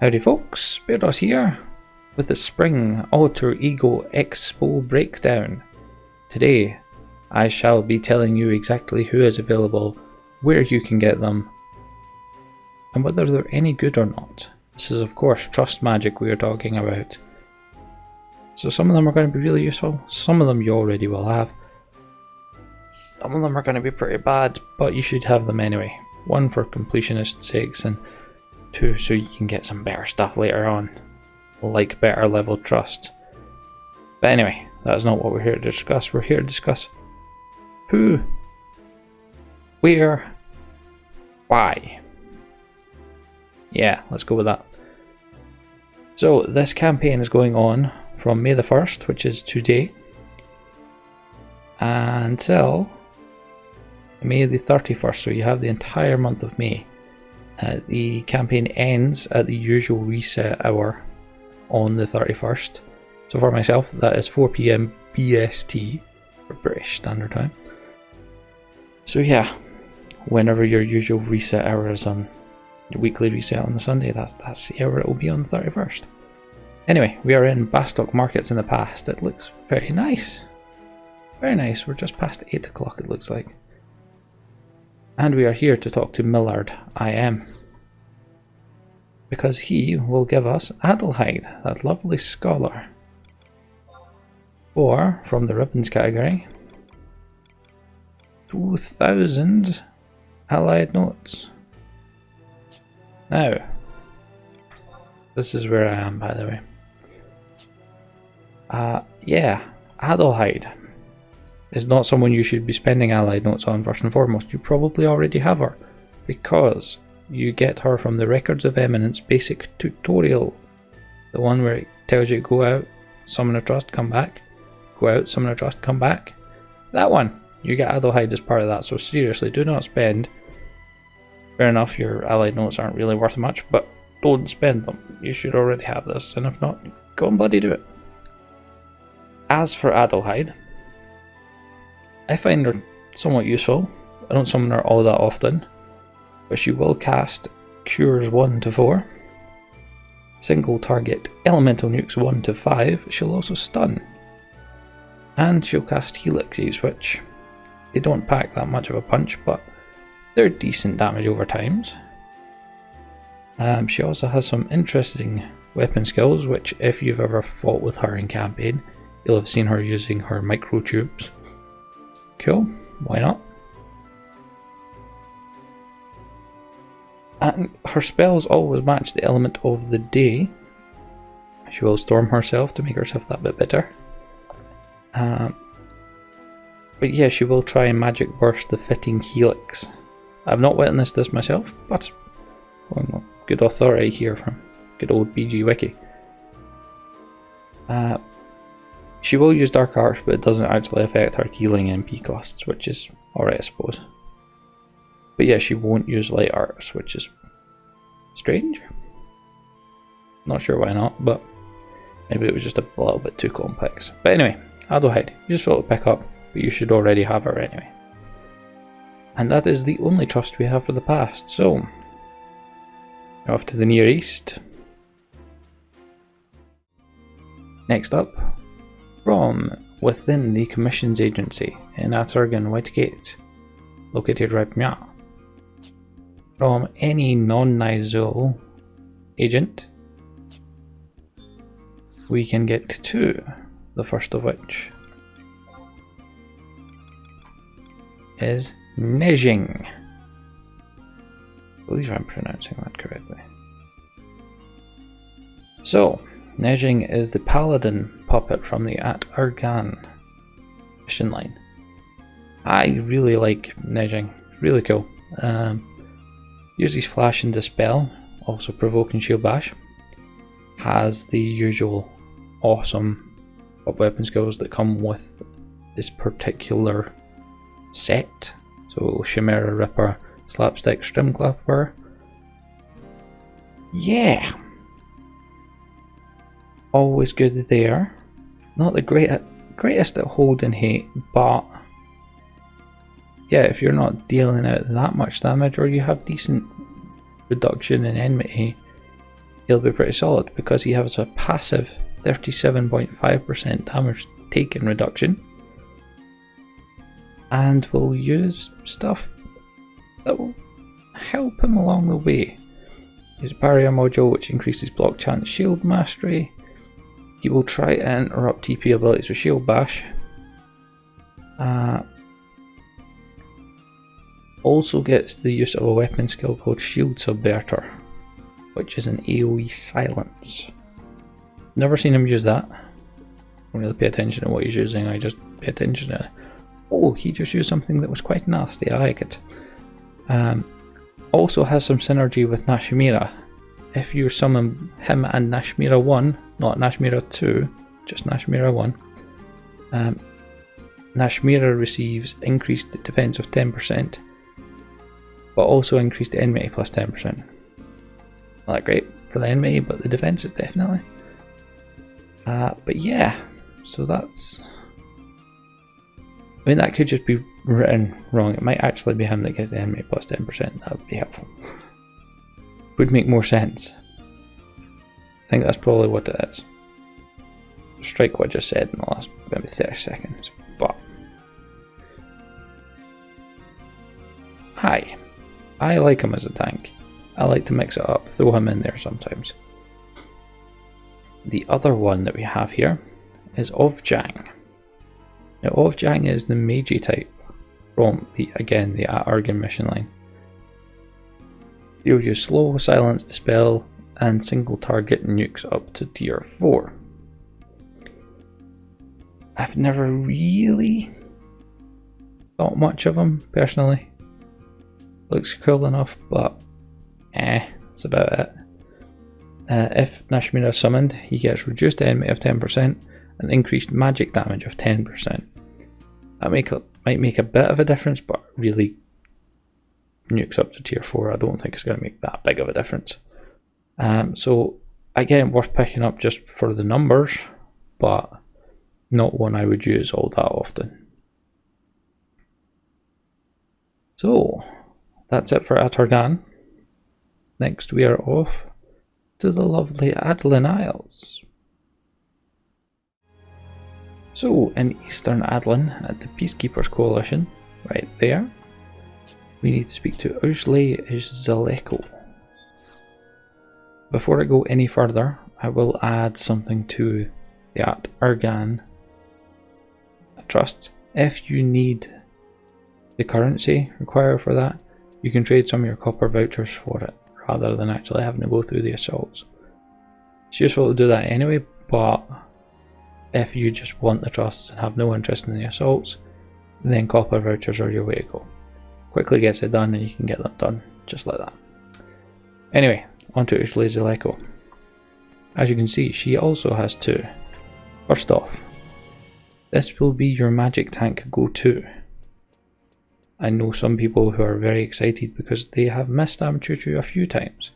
Howdy folks, Bairdos here with the Spring Alter Ego Expo breakdown. Today I shall be telling you exactly who is available, where you can get them, and whether they're any good or not. This is of course trust magic we are talking about. So some of them are going to be really useful, some of them you already will have. Some of them are going to be pretty bad, but you should have them anyway. One for completionist sakes and two so you can get some better stuff later on, like better level trust. But anyway, that's not what we're here to discuss. We're here to discuss who, where, why. Yeah, let's go with that. So this campaign is going on from May the 1st, which is today, until May the 31st, so you have the entire month of May. The campaign ends at the usual reset hour on the 31st. So for myself, that is 4 PM BST, for British Standard Time. So yeah, whenever your usual reset hour is on your weekly reset on the Sunday, that's the hour it will be on the 31st. Anyway, we are in Bastock Markets in the past. It looks very nice. Very nice. We're just past 8 o'clock it looks like. And we are here to talk to Millard IM, because he will give us Adelheid, that lovely scholar, or from the ribbons category, 2,000 allied notes. Now, this is where I am, by the way. Yeah, Adelheid is not someone you should be spending allied notes on first and foremost. You probably already have her, because you get her from the Records of Eminence basic tutorial. The one where it tells you go out, summon a trust, come back. Go out, summon a trust, come back. That one, you get Adelheid as part of that, so seriously, do not spend. Fair enough, your allied notes aren't really worth much, but don't spend them. You should already have this, and if not, go and bloody do it. As for Adelheid, I find her somewhat useful. I don't summon her all that often, but she will cast Cures 1 to 4, single target elemental nukes 1 to 5, she'll also stun, and she'll cast Helixes, which they don't pack that much of a punch, but they're decent damage over times. She also has some interesting weapon skills, which if you've ever fought with her in campaign, you'll have seen her using her microtubes. Cool, why not? And her spells always match the element of the day. She will storm herself to make herself that bit better. But yeah, she will try and magic burst the fitting helix. I've not witnessed this myself, but well, good authority here from good old BG Wiki. She will use Dark Arts, but it doesn't actually affect her healing MP costs, which is alright, I suppose. But yeah, she won't use Light Arts, which is strange. Not sure why not, but maybe it was just a little bit too complex. But anyway, Adelheid, useful to pick up, but you should already have her anyway. And that is the only trust we have for the past, so off to the Near East. Next up, from within the Commissions Agency in Aturgan Whitegate, located right now. From any non-Nizul agent, we can get two, the first of which is Nejing. I believe I'm pronouncing that correctly. So, Nejing is the paladin puppet from the At Argan mission line. I really like Nejing, really cool. Uses Flash and Dispel, also Provoke and Shield Bash. Has the usual awesome weapon skills that come with this particular set. So Chimera Ripper, Slapstick, Strimclapper. Yeah! Always good there. Not the greatest at hold and hate, but yeah, if you're not dealing out that much damage or you have decent reduction in enmity, he'll be pretty solid because he has a passive 37.5% damage taken reduction, and will use stuff that will help him along the way. His barrier module, which increases block chance shield mastery. He will try and interrupt TP abilities with shield bash. Also gets the use of a weapon skill called Shield Subverter, which is an AoE silence. Never seen him use that. Don't really pay attention to what he's using, I just pay attention to it. Oh, he just used something that was quite nasty, I like it. Also has some synergy with Nashimira. If you summon him and Nashimira 1, not Nashimira 2, just Nashimira 1, Nashimira receives increased defense of 10%, but also increased enmity plus 10%. Not that great for the enmity, but the defense is definitely. But yeah, so that's... I mean, that could just be written wrong. It might actually be him that gets the enemy plus 10%. That would be helpful. Would make more sense. I think that's probably what it is. Strike what I just said in the last maybe 30 seconds. But I like him as a tank. I like to mix it up, throw him in there sometimes. The other one that we have here is Ovjang. Now Ovjang is the Meiji type from the Argon mission line. You'll use slow, silence, dispel, and single target nukes up to tier 4. I've never really thought much of him personally. Looks cool enough, but that's about it. If Nashimira is summoned, he gets reduced enemy of 10% and increased magic damage of 10%. That might make a bit of a difference, but really nukes up to tier 4, I don't think it's going to make that big of a difference. So again, worth picking up just for the numbers, but not one I would use all that often. So that's it for Atargan. Next we are off to the lovely Adlin Isles. So in Eastern Adlin at the Peacekeepers Coalition, right there, we need to speak to Ujle Zaleko. Before I go any further, I will add something to the Atargan trusts. If you need the currency required for that, you can trade some of your copper vouchers for it, rather than actually having to go through the assaults. It's useful to do that anyway, but if you just want the trusts and have no interest in the assaults, then copper vouchers are your way to go. Quickly gets it done and you can get them done just like that. Anyway, on to Ujle Zaleko. As you can see, she also has 2. First off, this will be your magic tank go-to. I know some people who are very excited because they have missed Amchuchu a few times.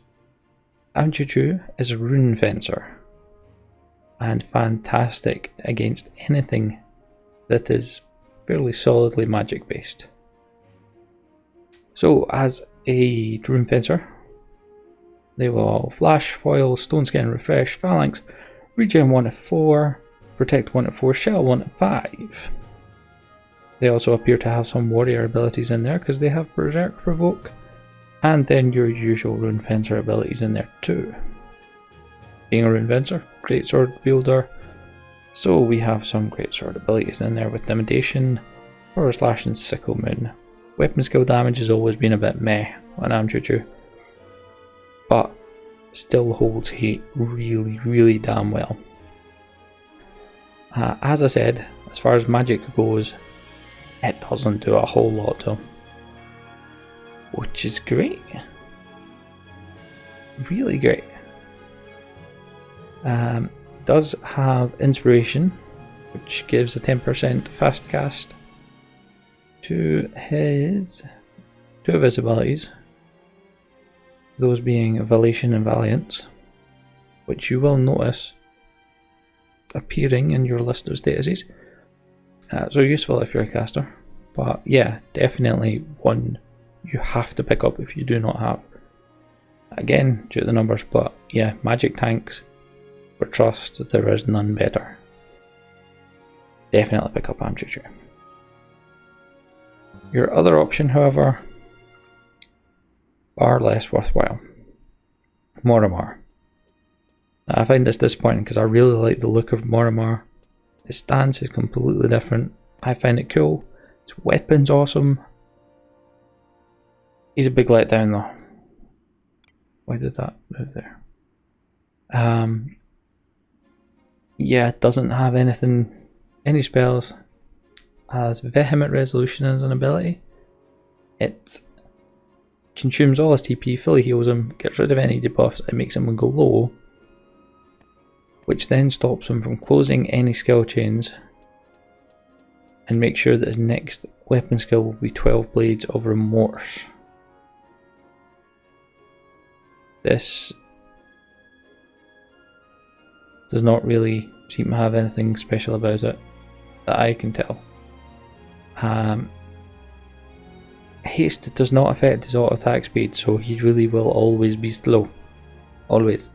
Amchuchu is a rune fencer and fantastic against anything that is fairly solidly magic based. So as a rune fencer, they will flash, foil, stone skin, refresh, phalanx, regen 1 at 4, protect 1 at 4, shell 1 at 5. They also appear to have some warrior abilities in there because they have berserk provoke, and then your usual rune fencer abilities in there too. Being a rune fencer, greatsword wielder, so we have some greatsword abilities in there with Limitation, Power Slash and Sickle Moon. Weapon skill damage has always been a bit meh on Amchuchu, but still holds heat really damn well. As I said, as far as magic goes, it doesn't do a whole lot to him, which is great. Really great. Does have Inspiration, which gives a 10% fast cast to his 2 of his abilities, those being Valation and Valiance, which you will notice appearing in your list of statuses. So useful if you're a caster, but yeah, definitely one you have to pick up if you do not have. again due to the numbers, but yeah, magic tanks for trust, there is none better. Definitely pick up Amchuchu. Your other option, however, far less worthwhile. Moramar. Now, I find this disappointing because I really like the look of Moramar. His stance is completely different. I find it cool. His weapon's awesome. He's a big letdown though. Why did that move there? Yeah, doesn't have any spells. Has Vehement Resolution as an ability. It consumes all his TP, fully heals him, gets rid of any debuffs, and makes him go low, which then stops him from closing any skill chains, and makes sure that his next weapon skill will be 12 Blades of Remorse. This does not really seem to have anything special about it that I can tell. Haste does not affect his auto attack speed, so he really will always be slow. Always.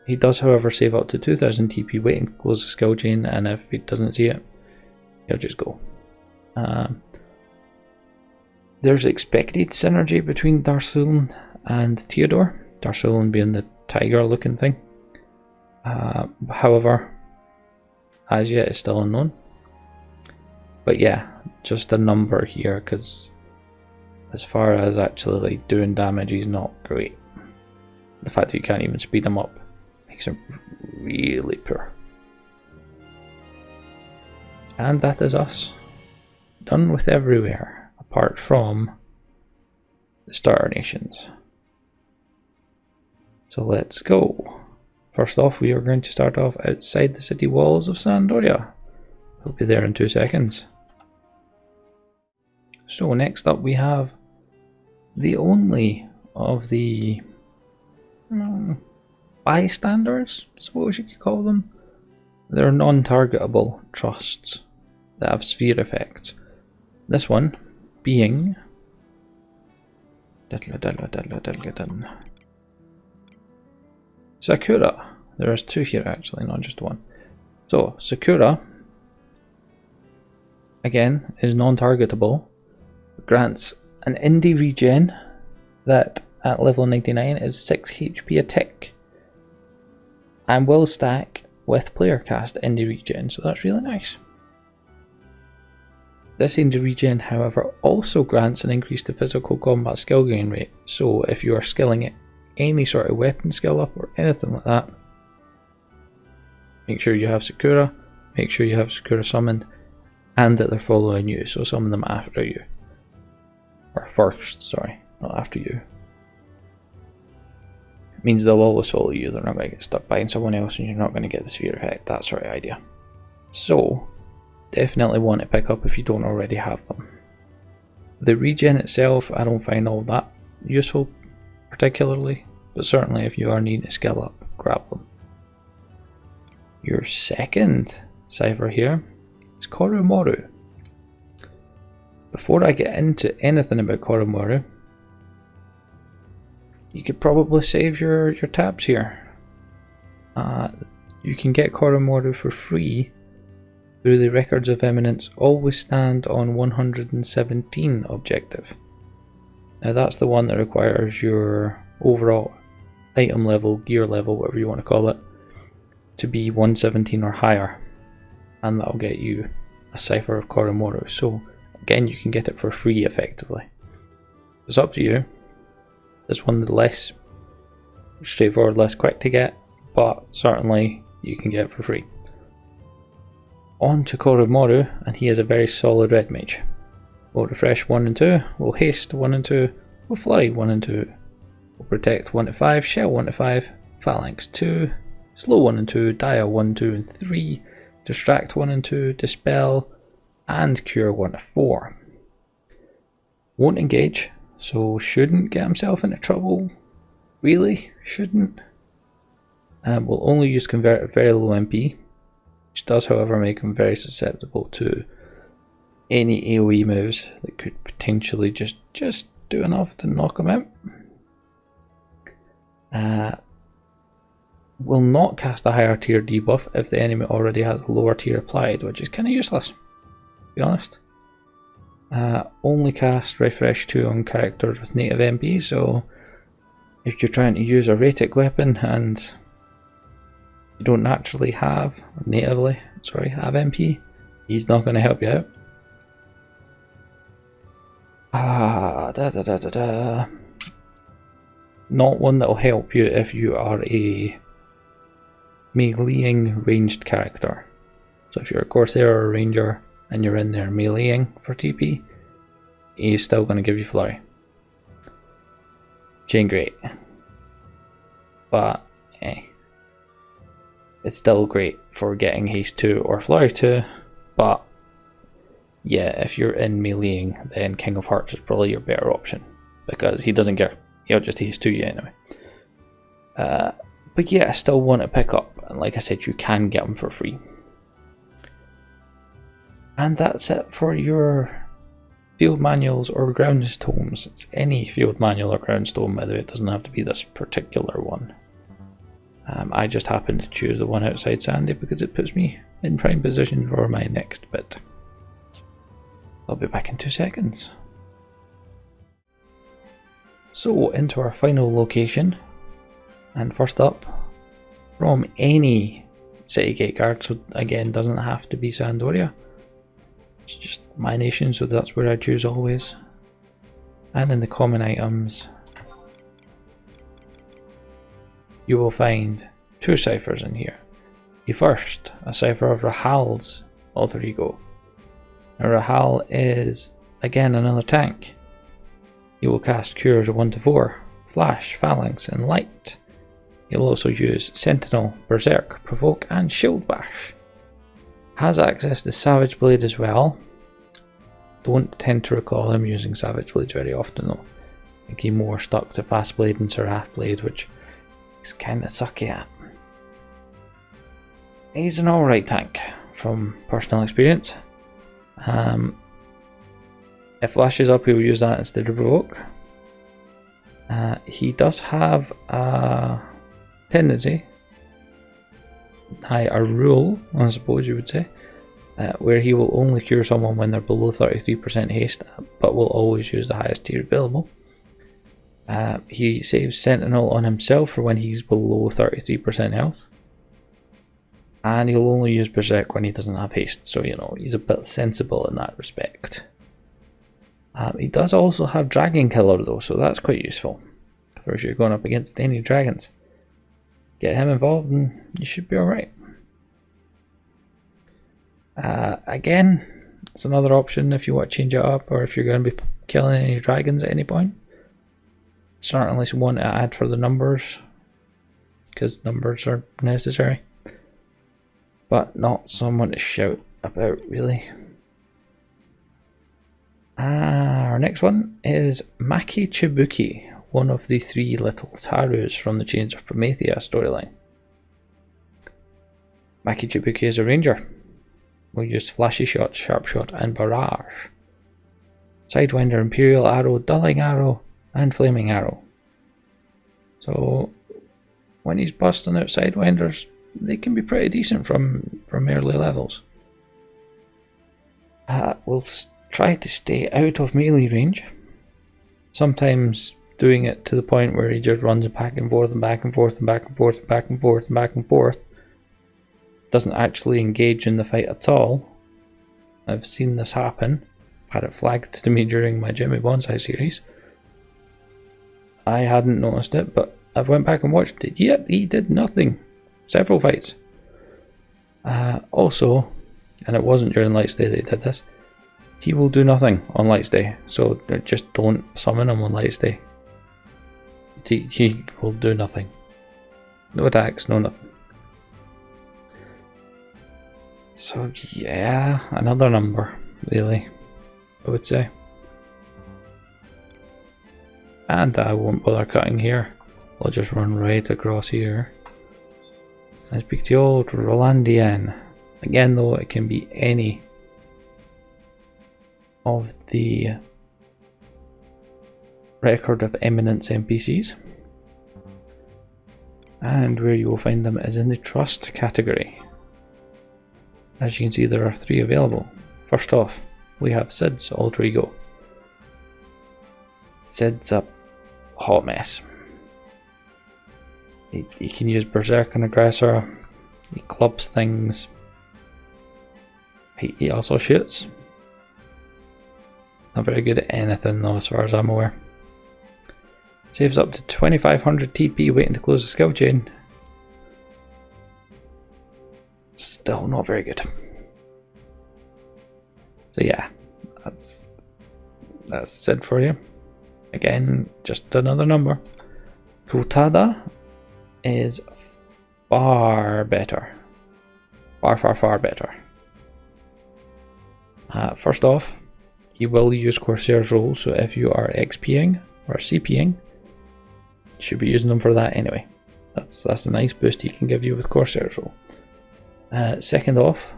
He does, however, save up to 2000 TP waiting to close the skill chain, and if he doesn't see it, he'll just go. There's expected synergy between Darsulon and Theodore, Darsulon being the tiger looking thing. However, as yet it's still unknown. But yeah, just a number here, because as far as actually like doing damage, he's not great. The fact that you can't even speed him up makes him really poor. And that is us. Done with everywhere, apart from the Starter Nations. So let's go. First off, we are going to start off outside the city walls of Doria. We'll be there in 2 seconds. So next up we have the only of the bystanders, I suppose you could call them. They're non-targetable trusts that have sphere effects. This one being Sakura. There is two here actually, not just one. So Sakura, again, is non-targetable. Grants an indie regen that at level 99 is 6 HP a tick, and will stack with player cast indie regen, so that's really nice. This indie regen, however, also grants an increase to physical combat skill gain rate, so if you are skilling it any sort of weapon skill up or anything like that, make sure you have Sakura, make sure you have Sakura summoned, and that they're following you, so summon them after you. Or first, sorry, not after you. It means they'll always follow you, they're not going to get stuck behind someone else and you're not going to get the sphere effect, that sort of idea. So, definitely want to pick up if you don't already have them. The regen itself, I don't find all that useful particularly, but certainly if you are needing to skill up, grab them. Your second cipher here is Koromoru. Before I get into anything about Koromoru, you could probably save your tabs here. You can get Koromoru for free through the Records of Eminence Always Stand on 117 objective. Now that's the one that requires your overall item level, gear level, whatever you want to call it, to be 117 or higher, and that'll get you a cipher of Koromoru. So again, you can get it for free effectively. It's up to you. This one is less straightforward, less quick to get, but certainly you can get it for free. On to Koromoru, and he is a very solid red mage. We'll refresh 1 and 2, we'll haste 1 and 2, we'll flurry 1 and 2, we'll protect 1 to 5, shell 1 to 5, phalanx 2, slow 1 and 2, dia 1, 2 and 3, distract 1 and 2, dispel, and cure 1 to 4. Won't engage, so shouldn't get himself into trouble. Really, shouldn't. Will only use convert at very low MP, which does however make him very susceptible to any AoE moves that could potentially just do enough to knock him out. Will not cast a higher tier debuff if the enemy already has a lower tier applied, which is kind of useless, to be honest. Only cast Refresh 2 on characters with native MP, so if you're trying to use a Ratic weapon and you don't naturally have, have MP, he's not going to help you out. Not one that will help you if you are a meleeing ranged character. So if you're a Corsair or a Ranger and you're in there meleeing for TP, he's still going to give you Flurry. Chain great. But it's still great for getting Haste 2 or Flurry 2, but yeah, if you're in meleeing, then King of Hearts is probably your better option, because he doesn't care. He'll just Haste 2 you anyway. But yeah, I still want to pick up, and like I said, you can get them for free. And that's it for your field manuals or grounds tomes. It's any field manual or grounds tome, by the way. It doesn't have to be this particular one. I just happened to choose the one outside Sandy because it puts me in prime position for my next bit. I'll be back in 2 seconds. So, into our final location. And first up, from any city gate guard, so again, doesn't have to be Doria. It's just my nation, so that's where I choose always. And in the common items, you will find 2 ciphers in here. The first, a cipher of Rahal's alter ego. Now Rahal is, again, another tank. You will cast Cures of 1 to 4, Flash, Phalanx, and Light. You'll also use Sentinel, Berserk, Provoke, and Shield Bash. Has access to Savage Blade as well. Don't tend to recall him using Savage Blade very often though. I think he's more stuck to Fast Blade and Seraph Blade, which he's kinda sucky at. He's an alright tank from personal experience. If Flash is up, he'll use that instead of Provoke. He does have a tendency, a rule, I suppose you would say, where he will only cure someone when they're below 33% haste, but will always use the highest tier available. He saves Sentinel on himself for when he's below 33% health. And he'll only use Berserk when he doesn't have haste, so you know, he's a bit sensible in that respect. He does also have Dragon Killer though, so that's quite useful for if you're going up against any dragons. Get him involved and you should be alright. Again, it's another option if you want to change it up, or if you're going to be killing any dragons at any point. Certainly one to add for the numbers, because numbers are necessary. But not someone to shout about, really. Our next one is Maki Chibuki, one of the 3 little Tarus from the Chains of Promethea storyline. Maki Chibuki is a ranger. We'll use Flashy Shot, Sharp Shot, and Barrage. Sidewinder, Imperial Arrow, Dulling Arrow, and Flaming Arrow. So when he's busting out Sidewinders, they can be pretty decent from early levels. We'll try to stay out of melee range. Sometimes doing it to the point where he just runs back and forth and back and forth and back and forth and back and forth and back and forth. Doesn't actually engage in the fight at all. I've seen this happen. I've had it flagged to me during my Jimmy Bonsai series. I hadn't noticed it, but I've went back and watched it. Yep, he did nothing. Several fights. Also, and it wasn't during Light's Day that he did this, he will do nothing on Light's Day, so just don't summon him on Light's Day. He will do nothing. No attacks, no nothing. So yeah, another number, really, I would say. And I won't bother cutting here. I'll just run right across here. Let's speak to old Rolandian. Again though, it can be any of the record of Eminence NPCs. And where you will find them is in the Trust category. As you can see, there are 3 available. First off, we have Sid's Alter Ego. Sid's a hot mess. He can use Berserk and Aggressor. He clubs things. He also shoots. Not very good at anything though, as far as I'm aware. Saves up to 2500 TP waiting to close the skill chain. Still not very good. So yeah, that's Sid for you. Again, just another number. Kutada is far better. Far better. First off, he will use Corsair's role, so if you are XPing or CPing, you should be using them for that anyway. That's a nice boost he can give you with Corsair's role. Second off,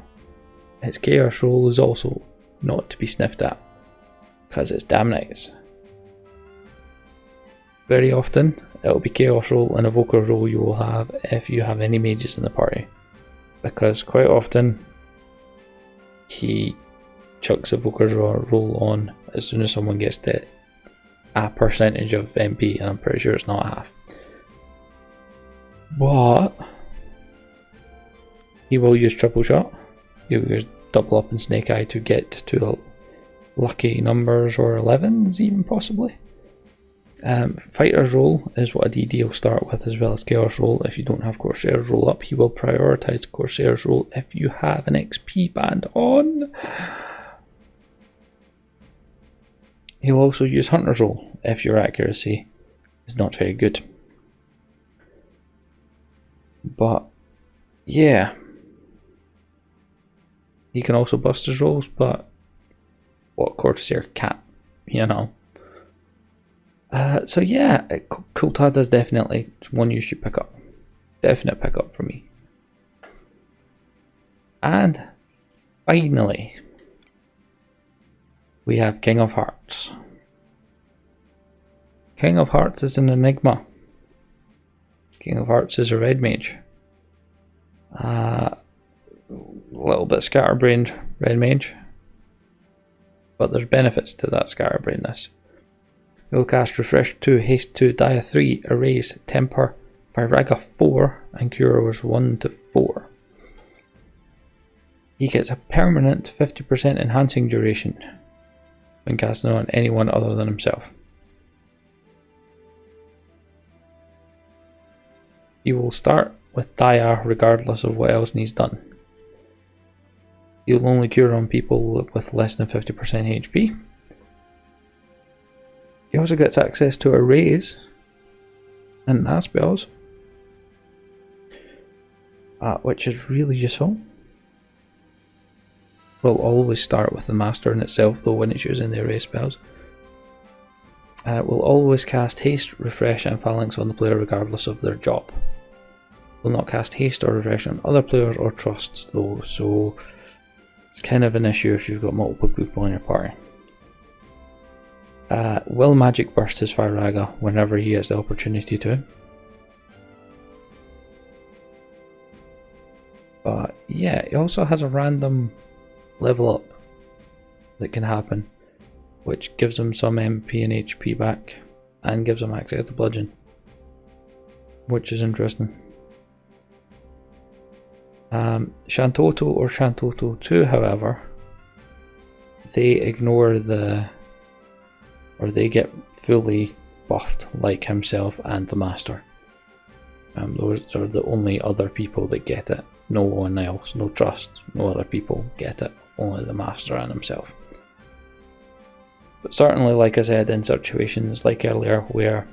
his Chaos role is also not to be sniffed at, because it's damn nice. Very often, it'll be Chaos role and Evoker role you will have if you have any mages in the party, because quite often he chucks Evoker's role on as soon as someone gets to a percentage of MP, and I'm pretty sure it's not half. But he will use Triple Shot. He'll use Double Up and Snake Eye to get to lucky numbers or 11s even possibly. Fighter's role is what a DD will start with, as well as Chaos role. If you don't have Corsair's role up, he will prioritise Corsair's role if you have an XP band on. He'll also use Hunter's role if your accuracy is not very good. But yeah, he can also bust his rolls, but what Corsair can't, you know. So yeah, Kultad is definitely one you should pick up. Definite pick up for me. And finally, we have King of Hearts. King of Hearts is an enigma. King of Hearts is a red mage. A little bit scatterbrained red mage, but there's benefits to that scatterbrainedness. You'll cast Refresh 2, Haste 2, Dia 3, Erase, Temper, Viraga 4, and Cures 1 to 4. He gets a permanent 50% enhancing duration when casting on anyone other than himself. He will start with Dia regardless of what else needs done. He'll only cure on people with less than 50% HP. He also gets access to Erase and NAS spells, which is really useful. We'll always start with the Master in itself though when it's using the Erase spells. We'll always cast Haste, Refresh and Phalanx on the player regardless of their job. Will not cast Haste or Refresh on other players or trusts though, so it's kind of an issue if you've got multiple people in your party. Will Magic Burst his Firaga whenever he has the opportunity to. But yeah, he also has a random level up that can happen, which gives him some MP and HP back and gives him access to Bludgeon, which is interesting. Shantoto or Shantoto 2, however, they ignore or they get fully buffed like himself and the Master. Those are the only other people that get it. No one else, no trust, no other people get it. Only the Master and himself. But certainly, like I said, in situations like earlier where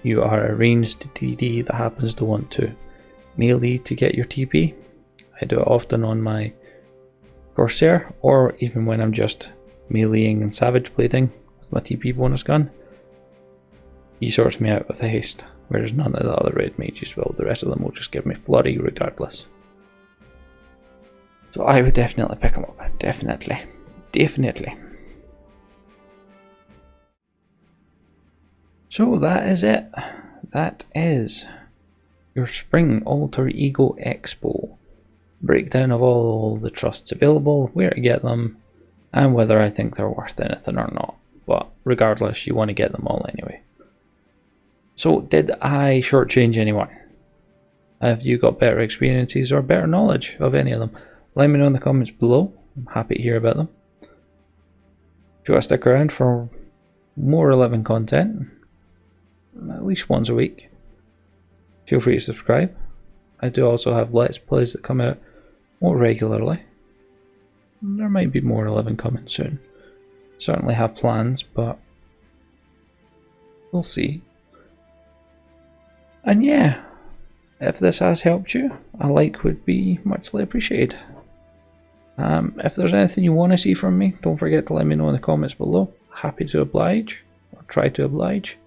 you are a ranged DD that happens to want to melee to get your TP, I do it often on my Corsair, or even when I'm just meleeing and savage blading with my TP bonus gun. He sorts me out with a haste, whereas none of the other red mages will. The rest of them will just give me flurry regardless. So I would definitely pick him up. Definitely. So that is it. That is your Spring Alter Ego Expo. Breakdown of all the trusts available, where to get them, and whether I think they're worth anything or not. But regardless, you want to get them all anyway. So did I shortchange anyone? Have you got better experiences or better knowledge of any of them? Let me know in the comments below. I'm happy to hear about them. If you want to stick around for more 11 content, at least once a week, feel free to subscribe. I do also have Let's Plays that come out more regularly. There might be more 11 coming soon. Certainly have plans, but we'll see. And yeah, if this has helped you, a like would be muchly appreciated. If there's anything you want to see from me, don't forget to let me know in the comments below. Happy to oblige, or try to oblige.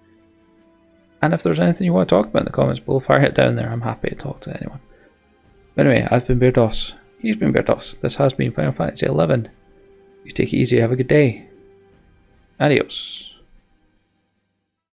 And if there's anything you want to talk about in the comments below, fire it down there. I'm happy to talk to anyone. But anyway, I've been Bairdos. He's been Bairdos. This has been Final Fantasy XI. You take it easy, have a good day. Adios.